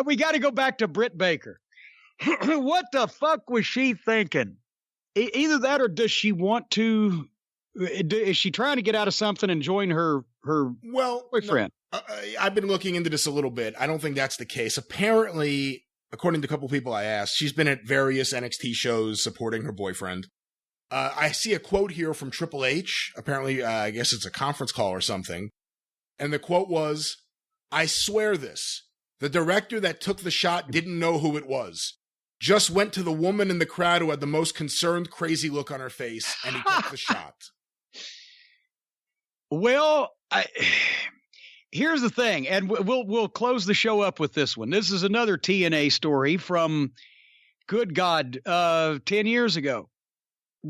We got to go back to Britt Baker. What the fuck was she thinking? Either that, or does she want to? Is she trying to get out of something and join her boyfriend? No, I've been looking into this a little bit. I don't think that's the case. Apparently, according to a couple people I asked, she's been at various NXT shows supporting her boyfriend. I see a quote here from Triple H. Apparently, I guess it's a conference call or something. And the quote was, "I swear this. The director that took the shot didn't know who it was. Just went to the woman in the crowd who had the most concerned, crazy look on her face, and he took the shot." Well, here's the thing, and we'll close the show up with this one. This is another TNA story from, good God, 10 years ago.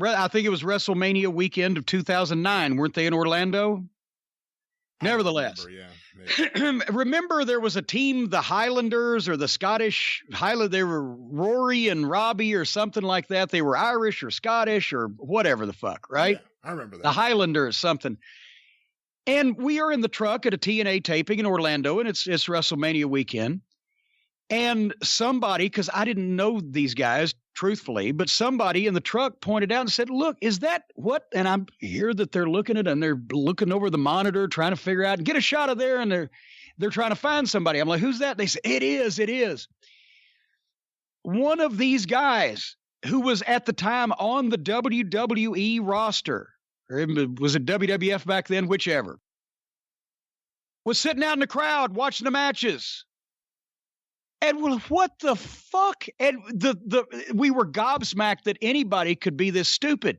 I think it was WrestleMania weekend of 2009. Weren't they in Orlando? Nevertheless, remember there was a team, the Highlanders or the Scottish Highland. They were Rory and Robbie or something like that. They were Irish or Scottish or whatever the fuck, right? Yeah, I remember that. The Highlanders, something. And we are in the truck at a TNA taping in Orlando, and it's WrestleMania weekend. And somebody, because I didn't know these guys, truthfully, but somebody in the truck pointed out and said, "Look, is that what?" And I'm here that they're looking at it, and they're looking over the monitor, trying to figure out, get a shot of there, and they're trying to find somebody. I'm like, "Who's that?" They said, it is. One of these guys who was at the time on the WWE roster, or was it WWF back then, whichever, was sitting out in the crowd watching the matches. And well, what the fuck? And we were gobsmacked that anybody could be this stupid.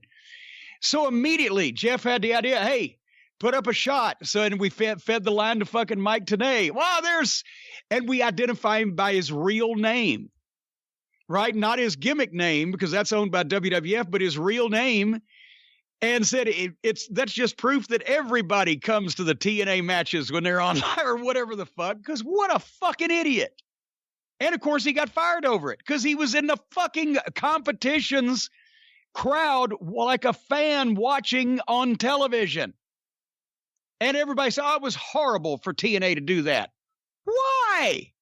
So immediately Jeff had the idea, hey, put up a shot. So and we fed the line to fucking Mike Tenay. Wow, and we identify him by his real name, right? Not his gimmick name, because that's owned by WWF, but his real name. And said that's just proof that everybody comes to the TNA matches when they're online or whatever the fuck. Because what a fucking idiot. And, of course, he got fired over it because he was in the fucking competition's crowd like a fan watching on television. And everybody said, it was horrible for TNA to do that. Why?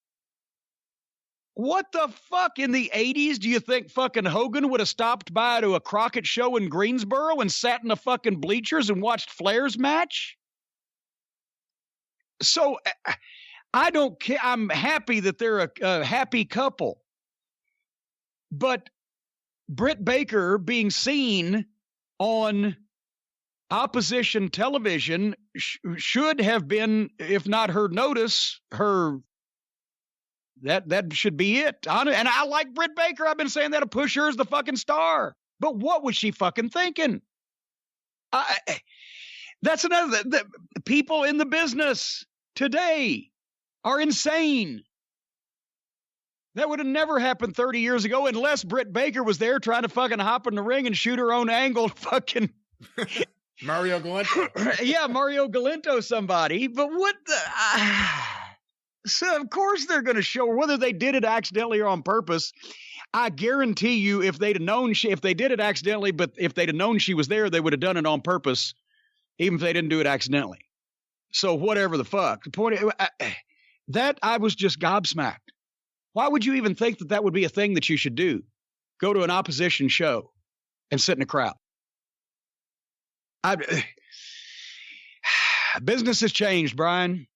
What the fuck? In the 80s, do you think fucking Hogan would have stopped by to a Crockett show in Greensboro and sat in the fucking bleachers and watched Flair's match? So I don't care. I'm happy that they're a happy couple. But Britt Baker being seen on opposition television should have been, if not her notice, that should be it. And I like Britt Baker. I've been saying that to push her as the fucking star. But what was she fucking thinking? That's another. The people in the business today are insane. That would have never happened 30 years ago unless Britt Baker was there trying to fucking hop in the ring and shoot her own angle fucking Mario Galento. Yeah, Mario Galento somebody. But what the so of course they're going to show her, whether they did it accidentally or on purpose. I guarantee you if they'd have known if they did it accidentally, but if they'd have known she was there, they would have done it on purpose, even if they didn't do it accidentally. So whatever the fuck. The point that I was just gobsmacked. Why would you even think that would be a thing that you should do? Go to an opposition show and sit in a crowd. Business has changed, Brian.